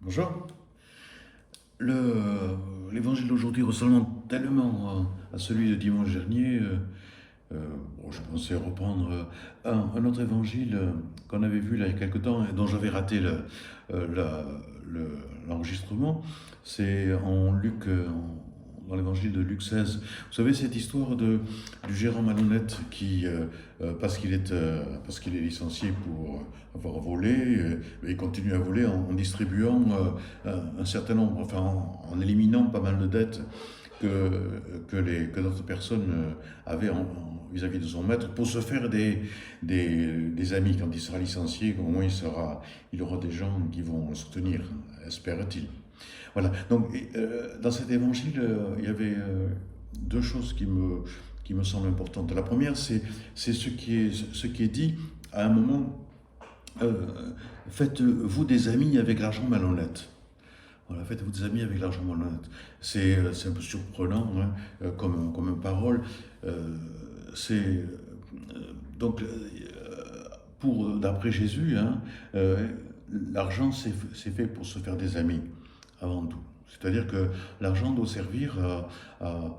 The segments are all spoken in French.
Bonjour. L'évangile d'aujourd'hui ressemble tellement à celui de dimanche dernier. Bon, je pensais reprendre un autre évangile qu'on avait vu là il y a quelque temps et dont j'avais raté euh, la- l'enregistrement. C'est en Luc, dans l'évangile de Luc 16. Vous savez cette histoire du gérant malhonnête qui, parce qu'il est licencié pour avoir volé, il continue à voler en distribuant un certain nombre, enfin en éliminant pas mal de dettes que d'autres personnes avaient vis-à-vis de son maître pour se faire des amis. Quand il sera licencié, au moins il aura des gens qui vont le soutenir, espère-t-il. Voilà, donc dans cet évangile, il y avait deux choses qui me semblent importantes. La première, c'est ce qui est dit à un moment, euh, faites-vous des amis avec l'argent malhonnête. Voilà, faites-vous des amis avec l'argent malhonnête. C'est un peu surprenant hein, comme parole. Euh, c'est donc d'après Jésus, hein, l'argent c'est fait pour se faire des amis avant tout. C'est-à-dire que l'argent doit servir à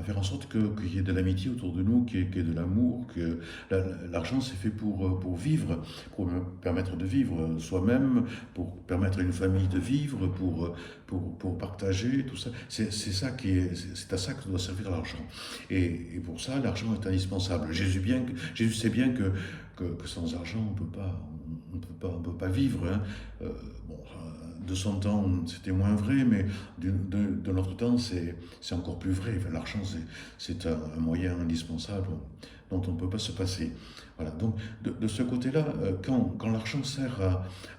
faire en sorte qu'il y ait de l'amitié autour de nous, qu'il y ait de l'amour, que l'argent c'est fait pour vivre, pour me permettre de vivre soi-même, pour permettre à une famille de vivre, pour partager, tout ça. C'est à ça que doit servir l'argent. Et pour ça, l'argent est indispensable. Jésus sait bien que sans argent, on peut pas vivre. Hein. Bon, de son temps, c'était moins vrai, mais de notre temps, c'est encore plus vrai. Enfin, l'argent, c'est un moyen indispensable dont on ne peut pas se passer. Voilà. Donc, de ce côté-là, quand l'argent sert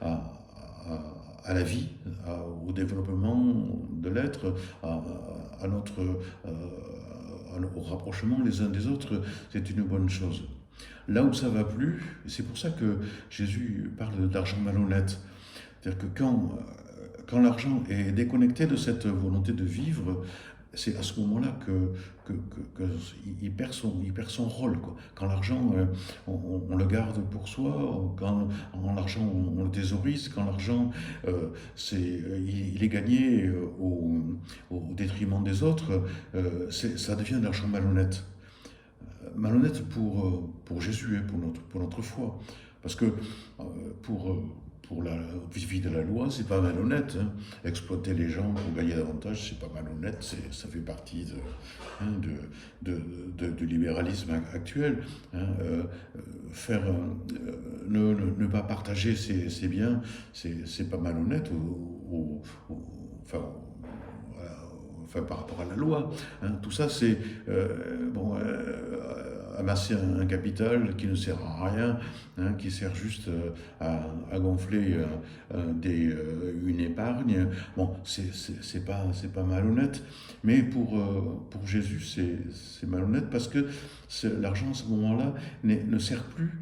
à la vie, au développement de l'être, à notre, au rapprochement les uns des autres, c'est une bonne chose. Là où ça va plus, c'est pour ça que Jésus parle d'argent malhonnête. C'est-à-dire que quand l'argent est déconnecté de cette volonté de vivre, c'est à ce moment-là il perd son rôle. Quoi. Quand l'argent, on le garde pour soi, quand l'argent, on le thésaurise, quand l'argent, il est gagné au détriment des autres, ça devient de l'argent malhonnête. Malhonnête pour Jésus, hein, pour notre foi. Parce que pour, euh, pour la vis-à-vis de la loi, c'est pas malhonnête. Hein. Exploiter les gens pour gagner davantage, c'est pas malhonnête. Ça fait partie hein, du libéralisme actuel. Hein. Faire, ne pas partager ses biens, c'est pas malhonnête. Enfin, voilà, enfin, par rapport à la loi. Hein. Tout ça, c'est bon, amasser un capital qui ne sert à rien, hein, qui sert juste à gonfler une épargne. Bon, c'est pas malhonnête, mais pour Jésus, c'est malhonnête parce que l'argent à ce moment-là ne sert plus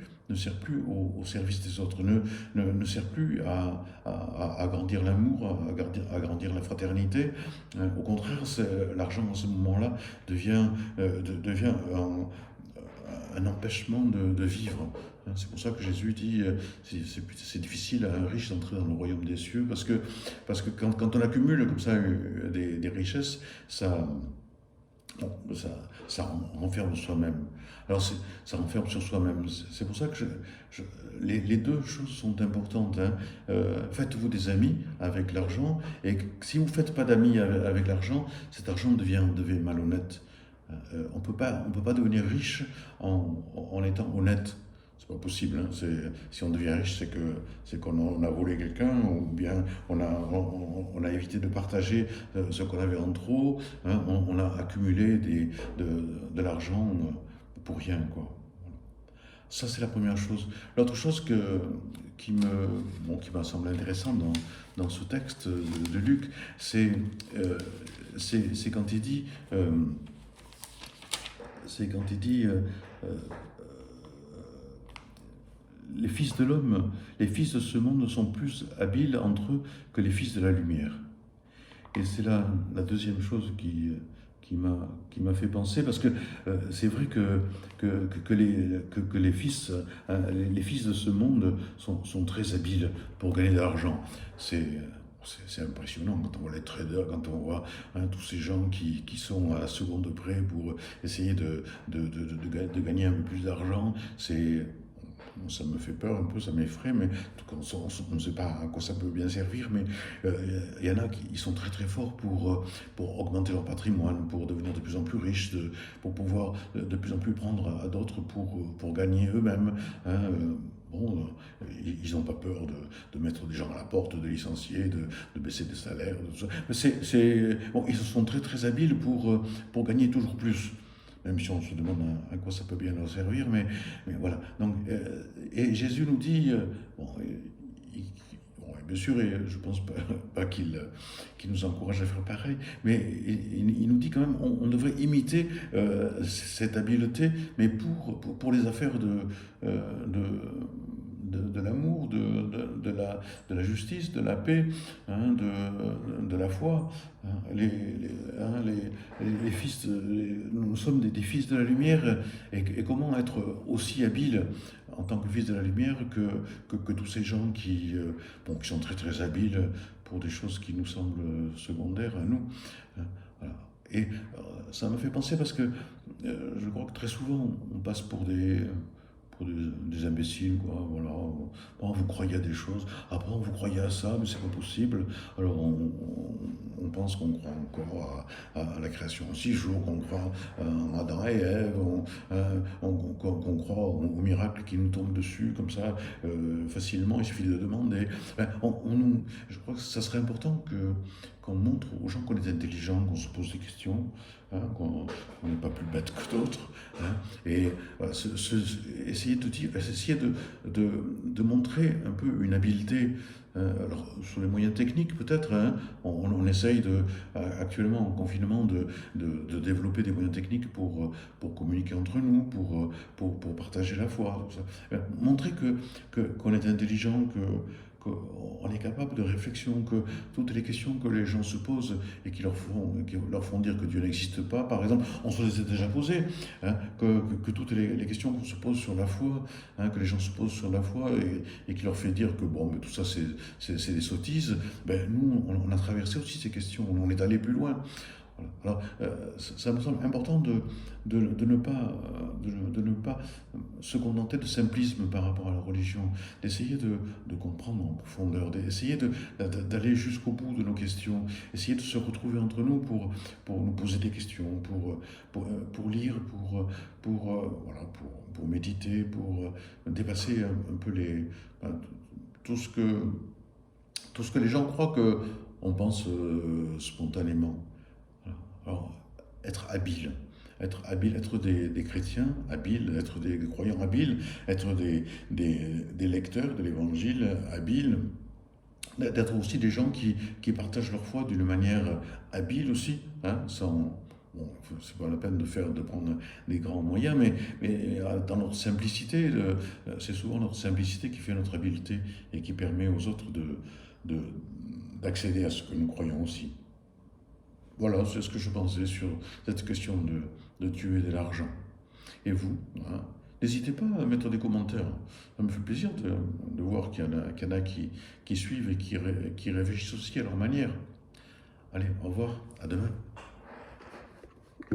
au service des autres, ne sert plus à agrandir l'amour, à agrandir la fraternité. Au contraire, l'argent à ce moment-là devient un empêchement de vivre. C'est pour ça que Jésus dit c'est difficile à un riche d'entrer dans le royaume des cieux parce que quand on accumule comme ça des richesses, ça, bon, ça renferme soi-même. Alors ça renferme sur soi-même. C'est pour ça que les deux choses sont importantes. Hein. Faites-vous des amis avec l'argent et si vous ne faites pas d'amis avec l'argent, cet argent devient malhonnête. On peut pas devenir riche en étant honnête. C'est pas possible. Hein. Si on devient riche, c'est qu'on a volé quelqu'un ou bien on a évité de partager ce qu'on avait en trop. Hein. On a accumulé de l'argent pour rien, quoi. Ça, c'est la première chose. L'autre chose qui m'a semblé intéressante dans ce texte de Luc, euh, c'est quand il dit, c'est quand il dit les fils de l'homme, les fils de ce monde sont plus habiles entre eux que les fils de la lumière. Et c'est là la deuxième chose qui m'a fait penser, parce que c'est vrai que les fils de ce monde sont très habiles pour gagner de l'argent. c'est impressionnant quand on voit les traders, quand on voit tous ces gens qui sont à la seconde près pour essayer de gagner un peu plus d'argent. Bon, ça me fait peur un peu, ça m'effraie, mais tout comme on ne sait pas à quoi ça peut bien servir, mais il y en a qui ils sont très très forts pour augmenter leur patrimoine, pour devenir de plus en plus riches, pour pouvoir de plus en plus prendre à d'autres pour gagner eux-mêmes. Hein, bon, ils n'ont pas peur de mettre des gens à la porte, de licencier, de baisser des salaires, de tout ça. Mais bon, ils sont très très habiles pour gagner toujours plus. Même si on se demande à quoi ça peut bien leur servir, mais voilà. Donc, et Jésus nous dit, bon, bon, et bien sûr, et je ne pense pas qu'il nous encourage à faire pareil, mais il nous dit quand même, on devrait imiter cette habileté, mais pour les affaires de l'amour, de la justice, de la paix, de la foi. Hein. Les fils nous sommes des fils de la lumière, et comment être aussi habile en tant que fils de la lumière que tous ces gens bon, qui sont très très habiles pour des choses qui nous semblent secondaires à nous. Hein. Voilà. Et ça me fait penser parce que je crois que très souvent on passe pour des imbéciles, quoi. Voilà. Bon, vous croyez à des choses, après vous croyez à ça, mais c'est pas possible. Alors on pense qu'on croit encore à la création en 6 jours, qu'on croit en Adam et Ève, qu'on croit au miracle qui nous tombe dessus comme ça facilement, il suffit de demander. Ben, je crois que ça serait important qu'on montre aux gens qu'on est intelligent, qu'on se pose des questions, qu'on n'est pas plus bête que d'autres. Hein. Et voilà, essayer de dire, essayer de montrer un peu une habileté. Alors, sur les moyens techniques, peut-être, hein, on essaye actuellement en confinement de développer des moyens techniques pour communiquer entre nous, pour partager la foi. Tout ça. Montrer qu'on est intelligent, qu'on est capable de réflexion, que toutes les questions que les gens se posent et qui leur font dire que Dieu n'existe pas, par exemple, on se les a déjà posées, hein, que toutes les questions qu'on se pose sur la foi, hein, que les gens se posent sur la foi et qui leur fait dire que bon, mais tout ça c'est des sottises, ben, nous on a traversé aussi ces questions, on est allé plus loin. Voilà. Alors, ça me semble important de ne pas se contenter de simplisme par rapport à la religion, d'essayer de comprendre en profondeur, d'essayer d'aller jusqu'au bout de nos questions, essayer de se retrouver entre nous pour nous poser des questions, pour lire, voilà, pour méditer, pour dépasser un peu ben, tout ce que, tout ce que les gens croient qu'on pense spontanément. Voilà. Alors, être des chrétiens habiles, être des croyants habiles, être des lecteurs de l'évangile habiles, d'être aussi des gens qui partagent leur foi d'une manière habile aussi, hein, bon, c'est pas la peine de prendre des grands moyens, mais dans notre simplicité, c'est souvent notre simplicité qui fait notre habileté et qui permet aux autres de- d'accéder à ce que nous croyons aussi. Voilà, c'est ce que je pensais sur cette question de Dieu et de l'argent. Et vous, hein, n'hésitez pas à mettre des commentaires. Ça me fait plaisir de voir qu'il y en a qui suivent et qui réfléchissent aussi à leur manière. Allez, au revoir, à demain.